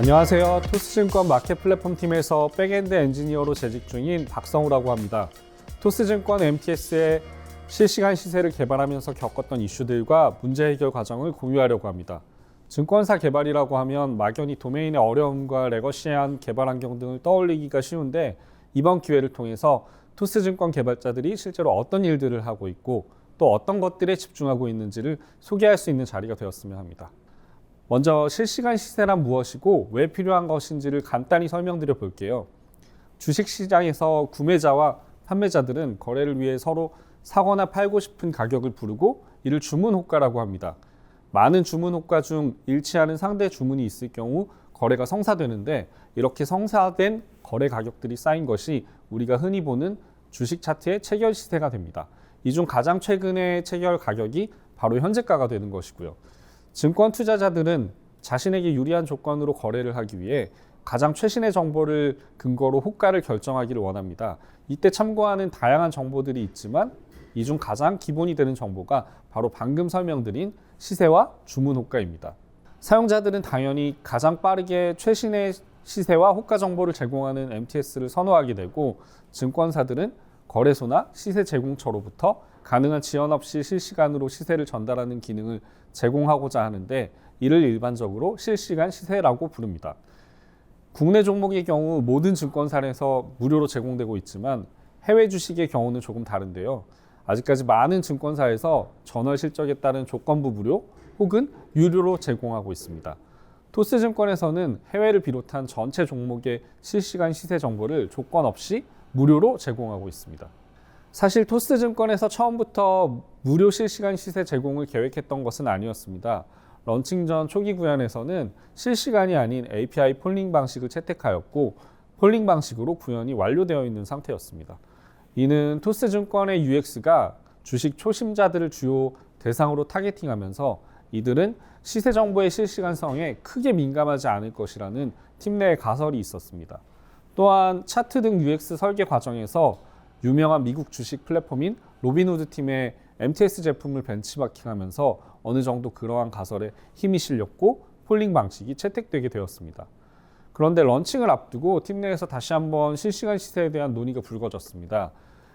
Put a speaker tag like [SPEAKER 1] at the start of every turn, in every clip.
[SPEAKER 1] 안녕하세요. 토스증권 마켓 플랫폼 팀에서 백엔드 엔지니어로 재직 중인 박성우라고 합니다. 토스증권 MTS의 실시간 시세를 개발하면서 겪었던 이슈들과 문제 해결 과정을 공유하려고 합니다. 증권사 개발이라고 하면 막연히 도메인의 어려움과 레거시한 개발 환경 등을 떠올리기가 쉬운데, 이번 기회를 통해서 토스증권 개발자들이 실제로 어떤 일들을 하고 있고 또 어떤 것들에 집중하고 있는지를 소개할 수 있는 자리가 되었으면 합니다. 먼저 실시간 시세란 무엇이고 왜 필요한 것인지를 간단히 설명드려 볼게요. 주식시장에서 구매자와 판매자들은 거래를 위해 서로 사거나 팔고 싶은 가격을 부르고 이를 주문 호가라고 합니다. 많은 주문 호가 중 일치하는 상대 주문이 있을 경우 거래가 성사되는데, 이렇게 성사된 거래 가격들이 쌓인 것이 우리가 흔히 보는 주식 차트의 체결 시세가 됩니다. 이 중 가장 최근의 체결 가격이 바로 현재가가 되는 것이고요. 증권 투자자들은 자신에게 유리한 조건으로 거래를 하기 위해 가장 최신의 정보를 근거로 호가를 결정하기를 원합니다. 이때 참고하는 다양한 정보들이 있지만 이 중 가장 기본이 되는 정보가 바로 방금 설명드린 시세와 주문 호가입니다. 사용자들은 당연히 가장 빠르게 최신의 시세와 호가 정보를 제공하는 MTS를 선호하게 되고, 증권사들은 거래소나 시세 제공처로부터 가능한 지연 없이 실시간으로 시세를 전달하는 기능을 제공하고자 하는데, 이를 일반적으로 실시간 시세라고 부릅니다. 국내 종목의 경우 모든 증권사에서 무료로 제공되고 있지만 해외 주식의 경우는 조금 다른데요. 아직까지 많은 증권사에서 전월 실적에 따른 조건부 무료 혹은 유료로 제공하고 있습니다. 토스증권에서는 해외를 비롯한 전체 종목의 실시간 시세 정보를 조건 없이 무료로 제공하고 있습니다. 사실 토스증권에서 처음부터 무료 실시간 시세 제공을 계획했던 것은 아니었습니다. 런칭 전 초기 구현에서는 실시간이 아닌 API 폴링 방식을 채택하였고, 폴링 방식으로 구현이 완료되어 있는 상태였습니다. 이는 토스증권의 UX가 주식 초심자들을 주요 대상으로 타겟팅하면서 이들은 시세 정보의 실시간성에 크게 민감하지 않을 것이라는 팀 내의 가설이 있었습니다. 또한 차트 등 UX 설계 과정에서 유명한 미국 주식 플랫폼인 로빈후드 팀의 MTS 제품을 벤치마킹하면서 어느 정도 그러한 가설에 힘이 실렸고 폴링 방식이 채택되게 되었습니다. 그런데 런칭을 앞두고 팀 내에서 다시 한번 실시간 시세에 대한 논의가 불거졌습니다.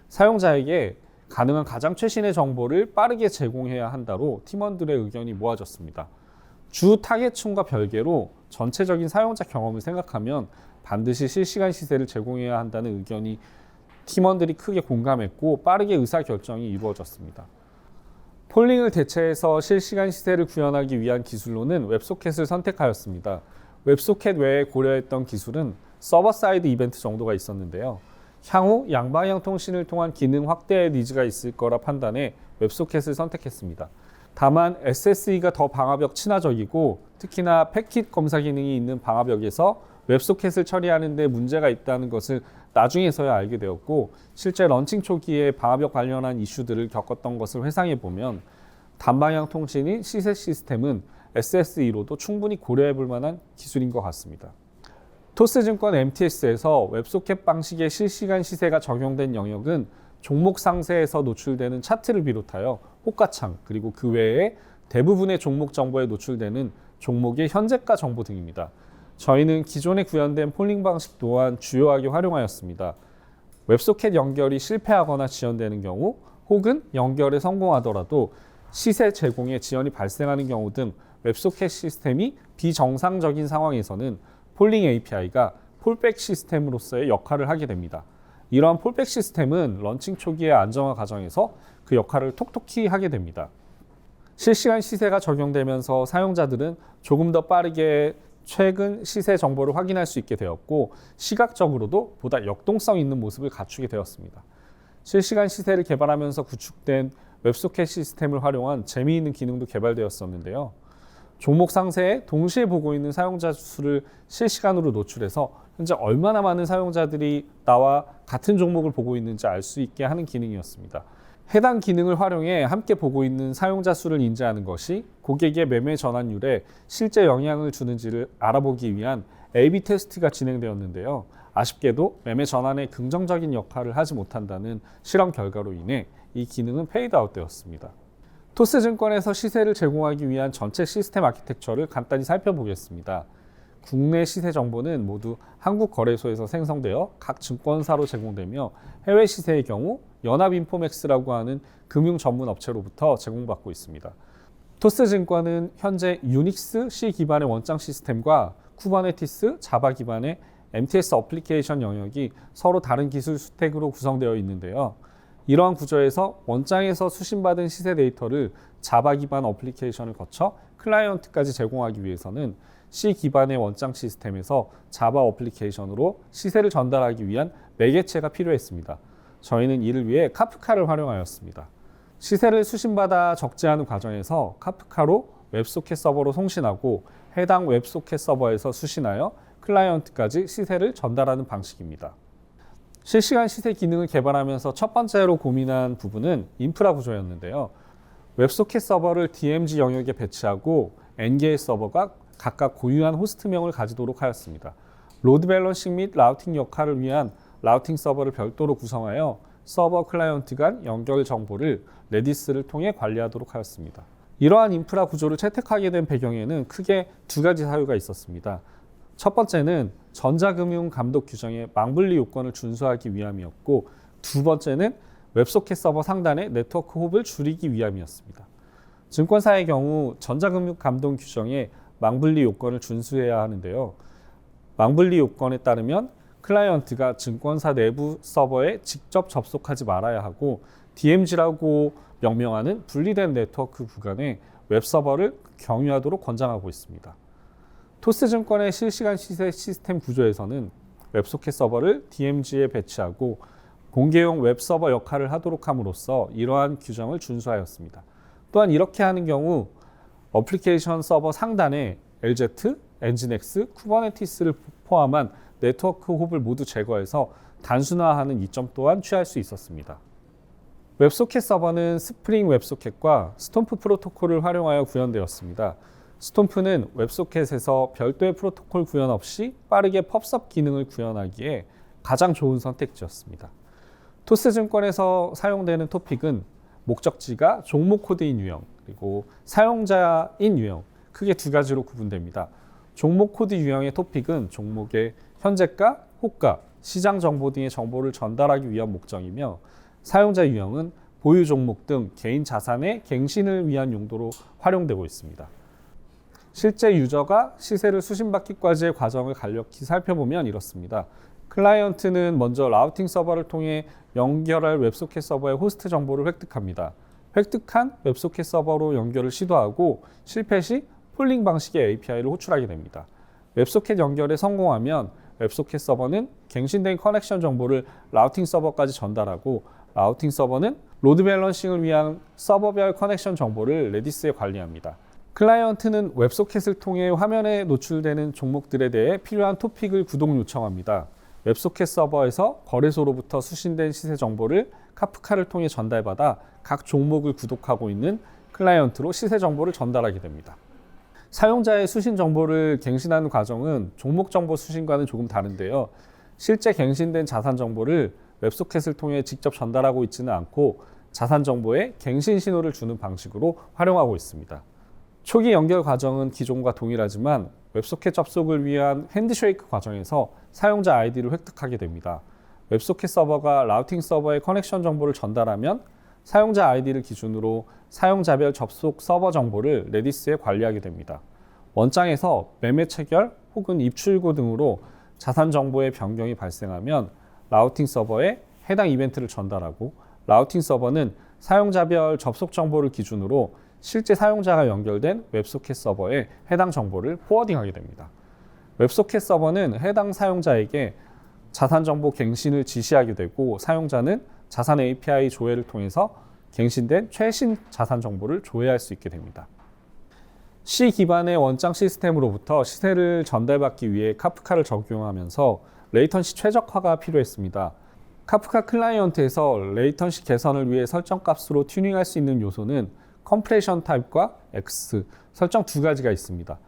[SPEAKER 1] 사용자에게 가능한 가장 최신의 정보를 빠르게 제공해야 한다로 팀원들의 의견이 모아졌습니다. 주 타겟층과 별개로 전체적인 사용자 경험을 생각하면 반드시 실시간 시세를 제공해야 한다는 의견이 팀원들이 크게 공감했고 빠르게 의사결정이 이루어졌습니다. 폴링을 대체해서 실시간 시세를 구현하기 위한 기술로는 웹소켓을 선택하였습니다. 웹소켓 외에 고려했던 기술은 서버 사이드 이벤트 정도가 있었는데요. 향후 양방향 통신을 통한 기능 확대의 니즈가 있을 거라 판단해 웹소켓을 선택했습니다. 다만 SSE가 더 방화벽 친화적이고 특히나 패킷 검사 기능이 있는 방화벽에서 웹소켓을 처리하는 데 문제가 있다는 것을 나중에서야 알게 되었고, 실제 런칭 초기에 방화벽 관련한 이슈들을 겪었던 것을 회상해 보면 단방향 통신인 시세 시스템은 SSE로도 충분히 고려해 볼 만한 기술인 것 같습니다. 토스증권 MTS에서 웹소켓 방식의 실시간 시세가 적용된 영역은 종목 상세에서 노출되는 차트를 비롯하여 호가창, 그리고 그 외에 대부분의 종목 정보에 노출되는 종목의 현재가 정보 등입니다. 저희는 기존에 구현된 폴링 방식 또한 주요하게 활용하였습니다. 웹소켓 연결이 실패하거나 지연되는 경우 혹은 연결에 성공하더라도 시세 제공에 지연이 발생하는 경우 등 웹소켓 시스템이 비정상적인 상황에서는 폴링 API가 폴백 시스템으로서의 역할을 하게 됩니다. 이러한 폴백 시스템은 런칭 초기의 안정화 과정에서 그 역할을 톡톡히 하게 됩니다. 실시간 시세가 적용되면서 사용자들은 조금 더 빠르게 최근 시세 정보를 확인할 수 있게 되었고, 시각적으로도 보다 역동성 있는 모습을 갖추게 되었습니다. 실시간 시세를 개발하면서 구축된 웹소켓 시스템을 활용한 재미있는 기능도 개발되었었는데요. 종목 상세에 동시에 보고 있는 사용자 수를 실시간으로 노출해서 현재 얼마나 많은 사용자들이 나와 같은 종목을 보고 있는지 알 수 있게 하는 기능이었습니다. 해당 기능을 활용해 함께 보고 있는 사용자 수를 인지하는 것이 고객의 매매 전환율에 실제 영향을 주는지를 알아보기 위한 A/B 테스트가 진행되었는데요. 아쉽게도 매매 전환에 긍정적인 역할을 하지 못한다는 실험 결과로 인해 이 기능은 페이드아웃 되었습니다. 토스증권에서 시세를 제공하기 위한 전체 시스템 아키텍처를 간단히 살펴보겠습니다. 국내 시세 정보는 모두 한국거래소에서 생성되어 각 증권사로 제공되며 해외 시세의 경우 연합인포맥스라고 하는 금융 전문 업체로부터 제공받고 있습니다. 토스증권은 현재 유닉스 C 기반의 원장 시스템과 쿠버네티스 자바 기반의 MTS 어플리케이션 영역이 서로 다른 기술 스택으로 구성되어 있는데요. 이러한 구조에서 원장에서 수신받은 시세 데이터를 자바 기반 어플리케이션을 거쳐 클라이언트까지 제공하기 위해서는 C 기반의 원장 시스템에서 자바 어플리케이션으로 시세를 전달하기 위한 매개체가 필요했습니다. 저희는 이를 위해 카프카를 활용하였습니다. 시세를 수신받아 적재하는 과정에서 카프카로 웹소켓 서버로 송신하고 해당 웹소켓 서버에서 수신하여 클라이언트까지 시세를 전달하는 방식입니다. 실시간 시세 기능을 개발하면서 첫 번째로 고민한 부분은 인프라 구조였는데요. 웹소켓 서버를 DMZ 영역에 배치하고 N개의 서버가 각각 고유한 호스트명을 가지도록 하였습니다. 로드 밸런싱 및 라우팅 역할을 위한 라우팅 서버를 별도로 구성하여 서버 클라이언트 간 연결 정보를 레디스를 통해 관리하도록 하였습니다. 이러한 인프라 구조를 채택하게 된 배경에는 크게 두 가지 사유가 있었습니다. 첫 번째는 전자금융 감독 규정의 망분리 요건을 준수하기 위함이었고, 두 번째는 웹소켓 서버 상단의 네트워크 홉을 줄이기 위함이었습니다. 증권사의 경우 전자금융 감독 규정의 망분리 요건을 준수해야 하는데요. 망분리 요건에 따르면 클라이언트가 증권사 내부 서버에 직접 접속하지 말아야 하고 DMZ라고 명명하는 분리된 네트워크 구간에 웹서버를 경유하도록 권장하고 있습니다. 토스증권의 실시간 시세 시스템 구조에서는 웹소켓 서버를 DMZ에 배치하고 공개용 웹서버 역할을 하도록 함으로써 이러한 규정을 준수하였습니다. 또한 이렇게 하는 경우 어플리케이션 서버 상단에 LZ, 엔진엑스, 쿠버네티스를 포함한 네트워크 홉을 모두 제거해서 단순화하는 이점 또한 취할 수 있었습니다. 웹소켓 서버는 스프링 웹소켓과 스톰프 프로토콜을 활용하여 구현되었습니다. 스톰프는 웹소켓에서 별도의 프로토콜 구현 없이 빠르게 펍섭 기능을 구현하기에 가장 좋은 선택지였습니다. 토스증권에서 사용되는 토픽은 목적지가 종목 코드인 유형, 그리고 사용자인 유형, 크게 두 가지로 구분됩니다. 종목 코드 유형의 토픽은 종목의 현재가, 호가, 시장 정보 등의 정보를 전달하기 위한 목적이며, 사용자 유형은 보유 종목 등 개인 자산의 갱신을 위한 용도로 활용되고 있습니다. 실제 유저가 시세를 수신받기까지의 과정을 간략히 살펴보면 이렇습니다. 클라이언트는 먼저 라우팅 서버를 통해 연결할 웹소켓 서버의 호스트 정보를 획득합니다. 획득한 웹소켓 서버로 연결을 시도하고 실패 시 폴링 방식의 API를 호출하게 됩니다. 웹소켓 연결에 성공하면 웹소켓 서버는 갱신된 커넥션 정보를 라우팅 서버까지 전달하고, 라우팅 서버는 로드 밸런싱을 위한 서버별 커넥션 정보를 레디스에 관리합니다. 클라이언트는 웹소켓을 통해 화면에 노출되는 종목들에 대해 필요한 토픽을 구독 요청합니다. 웹소켓 서버에서 거래소로부터 수신된 시세 정보를 카프카를 통해 전달받아 각 종목을 구독하고 있는 클라이언트로 시세 정보를 전달하게 됩니다. 사용자의 수신 정보를 갱신하는 과정은 종목 정보 수신과는 조금 다른데요. 실제 갱신된 자산 정보를 웹소켓을 통해 직접 전달하고 있지는 않고 자산 정보에 갱신 신호를 주는 방식으로 활용하고 있습니다. 초기 연결 과정은 기존과 동일하지만 웹소켓 접속을 위한 핸드쉐이크 과정에서 사용자 아이디를 획득하게 됩니다. 웹소켓 서버가 라우팅 서버에 커넥션 정보를 전달하면 사용자 아이디를 기준으로 사용자별 접속 서버 정보를 레디스에 관리하게 됩니다. 원장에서 매매 체결 혹은 입출고 등으로 자산 정보의 변경이 발생하면 라우팅 서버에 해당 이벤트를 전달하고, 라우팅 서버는 사용자별 접속 정보를 기준으로 실제 사용자가 연결된 웹소켓 서버에 해당 정보를 포워딩하게 됩니다. 웹소켓 서버는 해당 사용자에게 자산 정보 갱신을 지시하게 되고, 사용자는 자산 API 조회를 통해서 갱신된 최신 자산 정보를 조회할 수 있게 됩니다. C 기반의 원장 시스템으로부터 시세를 전달받기 위해 카프카를 적용하면서 레이턴시 최적화가 필요했습니다. 카프카 클라이언트에서 레이턴시 개선을 위해 설정값으로 튜닝할 수 있는 요소는 컴프레션 타입과 X 설정 두 가지가 있습니다.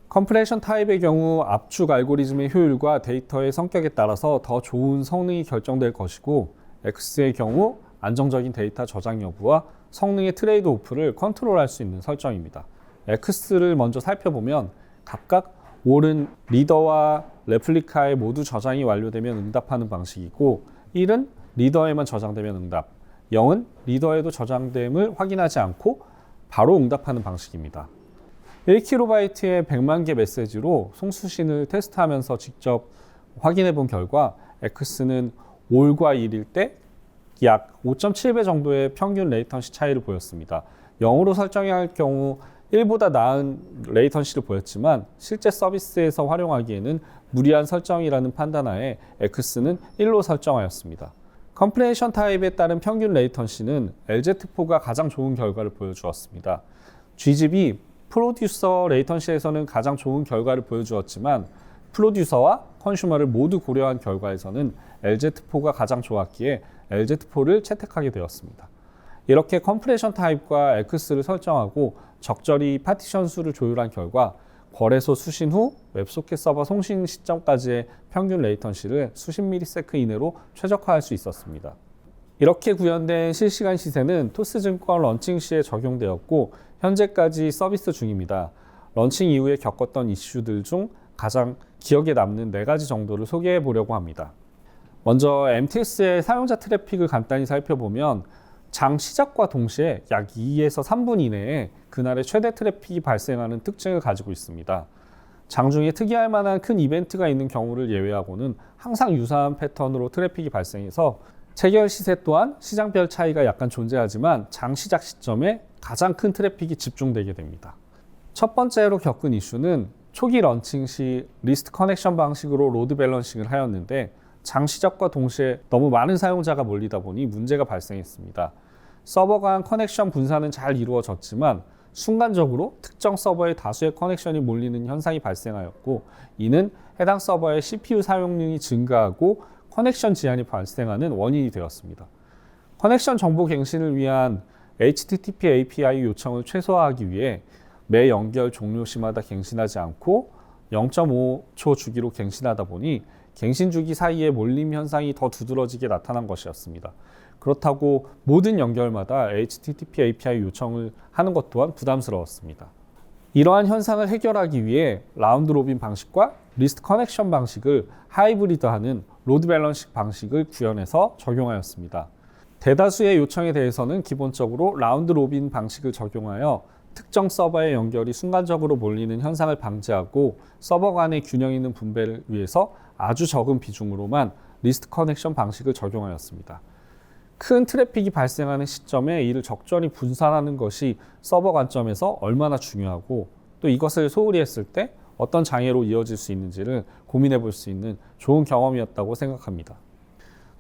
[SPEAKER 1] 컴프레션 타입의 경우 압축 알고리즘의 효율과 데이터의 성격에 따라서 더 좋은 성능이 결정될 것이고, X의 경우 안정적인 데이터 저장 여부와 성능의 트레이드 오프를 컨트롤할 수 있는 설정입니다. X를 먼저 살펴보면 각각 올은 리더와 레플리카에 모두 저장이 완료되면 응답하는 방식이고, 1은 리더에만 저장되면 응답, 0은 리더에도 저장됨을 확인하지 않고 바로 응답하는 방식입니다. 1kB의 100만 개 메시지로 송수신을 테스트하면서 직접 확인해 본 결과 X는 올과 1일 때 약 5.7배 정도의 평균 레이턴시 차이를 보였습니다. 0으로 설정해야 할 경우 1보다 나은 레이턴시를 보였지만 실제 서비스에서 활용하기에는 무리한 설정이라는 판단하에 X는 1로 설정하였습니다. 컴프레션 타입에 따른 평균 레이턴시는 LZ4가 가장 좋은 결과를 보여주었습니다. G집이 프로듀서 레이턴시에서는 가장 좋은 결과를 보여주었지만 프로듀서와 컨슈머를 모두 고려한 결과에서는 LZ4가 가장 좋았기에 LZ4를 채택하게 되었습니다. 이렇게 컴프레션 타입과 X를 설정하고 적절히 파티션 수를 조율한 결과 거래소 수신 후 웹소켓 서버 송신 시점까지의 평균 레이턴시를 수십 미리세컨드 이내로 최적화할 수 있었습니다. 이렇게 구현된 실시간 시세는 토스증권 런칭 시에 적용되었고 현재까지 서비스 중입니다. 런칭 이후에 겪었던 이슈들 중 가장 기억에 남는 4가지 정도를 소개해 보려고 합니다. 먼저 MTS의 사용자 트래픽을 간단히 살펴보면 장 시작과 동시에 약 2에서 3분 이내에 그날의 최대 트래픽이 발생하는 특징을 가지고 있습니다. 장중에 특이할 만한 큰 이벤트가 있는 경우를 예외하고는 항상 유사한 패턴으로 트래픽이 발생해서 체결 시세 또한 시장별 차이가 약간 존재하지만 장 시작 시점에 가장 큰 트래픽이 집중되게 됩니다. 첫 번째로 겪은 이슈는 초기 런칭 시 리스트 커넥션 방식으로 로드 밸런싱을 하였는데 장 시작과 동시에 너무 많은 사용자가 몰리다 보니 문제가 발생했습니다. 서버 간 커넥션 분산은 잘 이루어졌지만 순간적으로 특정 서버에 다수의 커넥션이 몰리는 현상이 발생하였고, 이는 해당 서버의 CPU 사용량이 증가하고 커넥션 제한이 발생하는 원인이 되었습니다. 커넥션 정보 갱신을 위한 HTTP API 요청을 최소화하기 위해 매 연결 종료 시마다 갱신하지 않고 0.5초 주기로 갱신하다 보니 갱신 주기 사이에 몰림 현상이 더 두드러지게 나타난 것이었습니다. 그렇다고 모든 연결마다 HTTP API 요청을 하는 것 또한 부담스러웠습니다. 이러한 현상을 해결하기 위해 라운드 로빈 방식과 리스트 커넥션 방식을 하이브리드하는 로드 밸런싱 방식을 구현해서 적용하였습니다. 대다수의 요청에 대해서는 기본적으로 라운드 로빈 방식을 적용하여 특정 서버의 연결이 순간적으로 몰리는 현상을 방지하고 서버 간의 균형 있는 분배를 위해서 아주 적은 비중으로만 리스트 커넥션 방식을 적용하였습니다. 큰 트래픽이 발생하는 시점에 이를 적절히 분산하는 것이 서버 관점에서 얼마나 중요하고 또 이것을 소홀히 했을 때 어떤 장애로 이어질 수 있는지를 고민해 볼 수 있는 좋은 경험이었다고 생각합니다.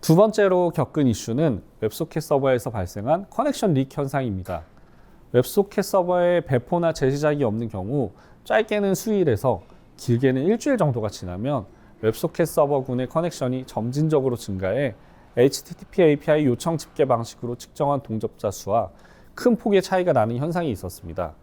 [SPEAKER 1] 두 번째로 겪은 이슈는 웹소켓 서버에서 발생한 커넥션 릭 현상입니다. 웹소켓 서버에 배포나 재시작이 없는 경우 짧게는 수일에서 길게는 일주일 정도가 지나면 웹소켓 서버군의 커넥션이 점진적으로 증가해 HTTP API 요청 집계 방식으로 측정한 동접자 수와 큰 폭의 차이가 나는 현상이 있었습니다.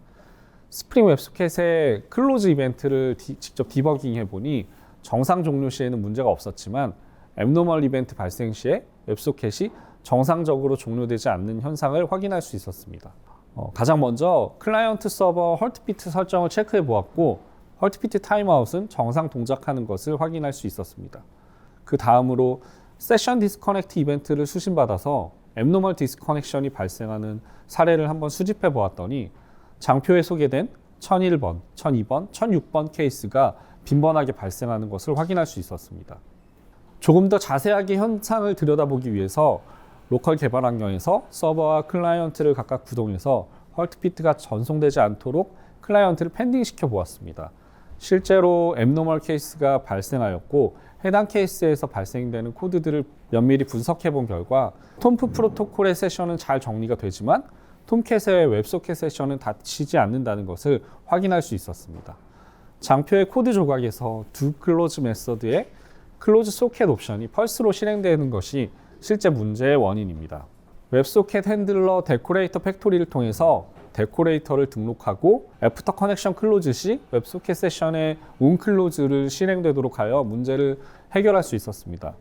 [SPEAKER 1] 스프링 웹소켓의 클로즈 이벤트를 직접 디버깅해 보니 정상 종료 시에는 문제가 없었지만 앱노멀 이벤트 발생 시에 웹소켓이 정상적으로 종료되지 않는 현상을 확인할 수 있었습니다. 가장 먼저 클라이언트 서버 헐트비트 설정을 체크해 보았고 헐트비트 타임아웃은 정상 동작하는 것을 확인할 수 있었습니다. 그 다음으로 세션 디스커넥트 이벤트를 수신받아서 앱노멀 디스커넥션이 발생하는 사례를 한번 수집해 보았더니 장표에 소개된 1001번, 1002번, 1006번 케이스가 빈번하게 발생하는 것을 확인할 수 있었습니다. 조금 더 자세하게 현상을 들여다보기 위해서 로컬 개발 환경에서 서버와 클라이언트를 각각 구동해서 헐트비트가 전송되지 않도록 클라이언트를 펜딩시켜 보았습니다. 실제로 앱노멀 케이스가 발생하였고 해당 케이스에서 발생되는 코드들을 면밀히 분석해 본 결과 톰프 프로토콜의 세션은 잘 정리가 되지만 톰캣의 웹소켓 세션은 닫히지 않는다는 것을 확인할 수 있었습니다. 장표의 코드 조각에서 두 클로즈 메서드의 클로즈 소켓 옵션이 펄스로 실행되는 것이 실제 문제의 원인입니다. 웹소켓 핸들러 데코레이터 팩토리를 통해서 데코레이터를 등록하고 애프터 커넥션 클로즈 시 웹소켓 세션의 온클로즈를 실행되도록 하여 문제를 해결할 수 있었습니다.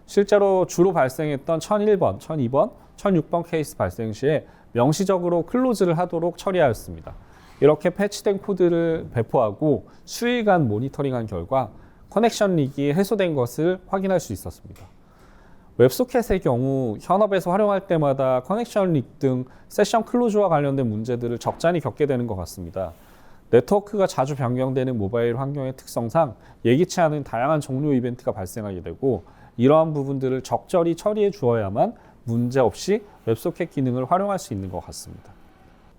[SPEAKER 1] 실제로 주로 발생했던 1001번, 1002번, 1006번 케이스 발생 시에 명시적으로 클로즈를 하도록 처리하였습니다. 이렇게 패치된 코드를 배포하고 수일간 모니터링한 결과 커넥션 릭이 해소된 것을 확인할 수 있었습니다. 웹소켓의 경우 현업에서 활용할 때마다 커넥션 릭 등 세션 클로즈와 관련된 문제들을 적잖이 겪게 되는 것 같습니다. 네트워크가 자주 변경되는 모바일 환경의 특성상 예기치 않은 다양한 종류 이벤트가 발생하게 되고 이러한 부분들을 적절히 처리해 주어야만 문제없이 웹소켓 기능을 활용할 수 있는 것 같습니다.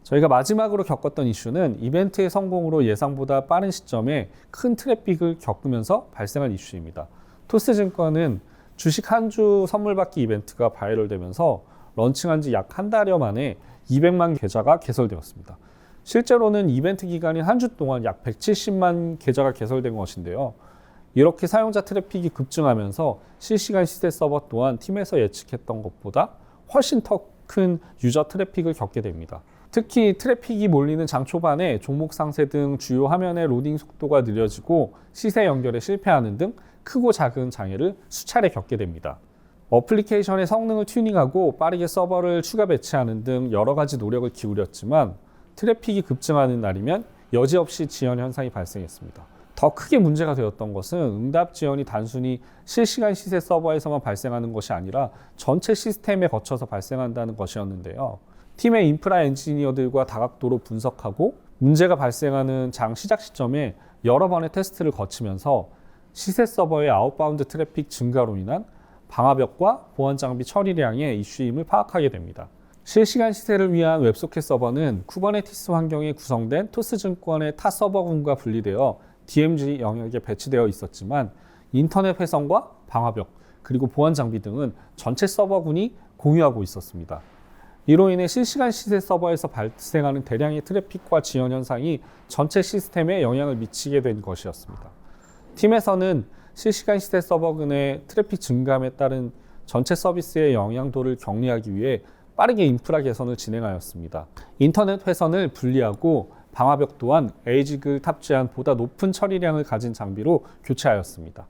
[SPEAKER 1] 저희가 마지막으로 겪었던 이슈는 이벤트의 성공으로 예상보다 빠른 시점에 큰 트래픽을 겪으면서 발생한 이슈입니다. 토스증권은 주식 한 주 선물 받기 이벤트가 바이럴되면서 런칭한 지 약 한 달여 만에 200만 계좌가 개설되었습니다. 실제로는 이벤트 기간인 한 주 동안 약 170만 계좌가 개설된 것인데요. 이렇게 사용자 트래픽이 급증하면서 실시간 시세 서버 또한 팀에서 예측했던 것보다 훨씬 더 큰 유저 트래픽을 겪게 됩니다. 특히 트래픽이 몰리는 장 초반에 종목 상세 등 주요 화면의 로딩 속도가 느려지고 시세 연결에 실패하는 등 크고 작은 장애를 수차례 겪게 됩니다. 어플리케이션의 성능을 튜닝하고 빠르게 서버를 추가 배치하는 등 여러 가지 노력을 기울였지만 트래픽이 급증하는 날이면 여지없이 지연 현상이 발생했습니다. 더 크게 문제가 되었던 것은 응답 지연이 단순히 실시간 시세 서버에서만 발생하는 것이 아니라 전체 시스템에 거쳐서 발생한다는 것이었는데요. 팀의 인프라 엔지니어들과 다각도로 분석하고 문제가 발생하는 장 시작 시점에 여러 번의 테스트를 거치면서 시세 서버의 아웃바운드 트래픽 증가로 인한 방화벽과 보안 장비 처리량의 이슈임을 파악하게 됩니다. 실시간 시세를 위한 웹소켓 서버는 쿠버네티스 환경에 구성된 토스증권의 타 서버군과 분리되어 DMZ 영역에 배치되어 있었지만 인터넷 회선과 방화벽 그리고 보안 장비 등은 전체 서버군이 공유하고 있었습니다. 이로 인해 실시간 시세 서버에서 발생하는 대량의 트래픽과 지연 현상이 전체 시스템에 영향을 미치게 된 것이었습니다. 팀에서는 실시간 시세 서버군의 트래픽 증감에 따른 전체 서비스의 영향도를 격리하기 위해 빠르게 인프라 개선을 진행하였습니다. 인터넷 회선을 분리하고 방화벽 또한 에이직을 탑재한 보다 높은 처리량을 가진 장비로 교체하였습니다.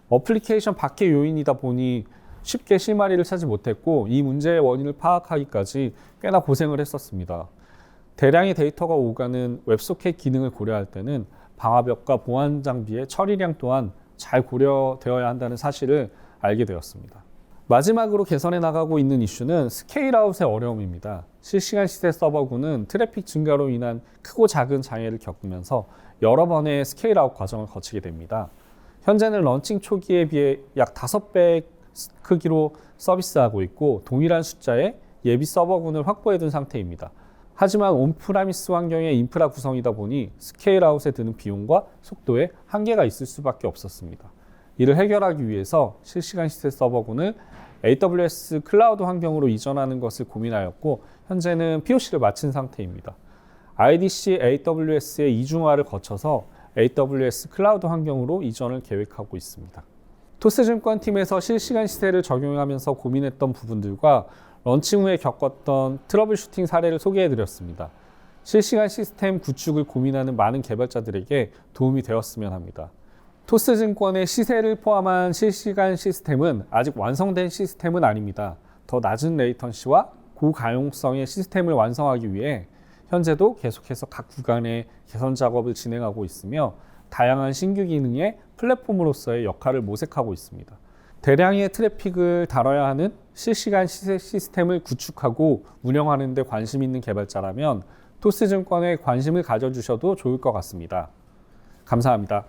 [SPEAKER 1] 어플리케이션 밖의 요인이다 보니 쉽게 실마리를 찾지 못했고 이 문제의 원인을 파악하기까지 꽤나 고생을 했었습니다. 대량의 데이터가 오가는 웹소켓 기능을 고려할 때는 방화벽과 보안 장비의 처리량 또한 잘 고려되어야 한다는 사실을 알게 되었습니다. 마지막으로 개선해 나가고 있는 이슈는 스케일아웃의 어려움입니다. 실시간 시세 서버군은 트래픽 증가로 인한 크고 작은 장애를 겪으면서 여러 번의 스케일아웃 과정을 거치게 됩니다. 현재는 런칭 초기에 비해 약 5배 크기로 서비스하고 있고 동일한 숫자의 예비 서버군을 확보해둔 상태입니다. 하지만 온프라미스 환경의 인프라 구성이다 보니 스케일아웃에 드는 비용과 속도에 한계가 있을 수밖에 없었습니다. 이를 해결하기 위해서 실시간 시세 서버군을 AWS 클라우드 환경으로 이전하는 것을 고민하였고 현재는 POC를 마친 상태입니다. IDC AWS의 이중화를 거쳐서 AWS 클라우드 환경으로 이전을 계획하고 있습니다. 토스증권 팀에서 실시간 시세를 적용하면서 고민했던 부분들과 런칭 후에 겪었던 트러블 슈팅 사례를 소개해드렸습니다. 실시간 시스템 구축을 고민하는 많은 개발자들에게 도움이 되었으면 합니다. 토스증권의 시세를 포함한 실시간 시스템은 아직 완성된 시스템은 아닙니다. 더 낮은 레이턴시와 고가용성의 시스템을 완성하기 위해 현재도 계속해서 각 구간의 개선 작업을 진행하고 있으며 다양한 신규 기능의 플랫폼으로서의 역할을 모색하고 있습니다. 대량의 트래픽을 다뤄야 하는 실시간 시세 시스템을 구축하고 운영하는 데 관심 있는 개발자라면 토스증권에 관심을 가져주셔도 좋을 것 같습니다. 감사합니다.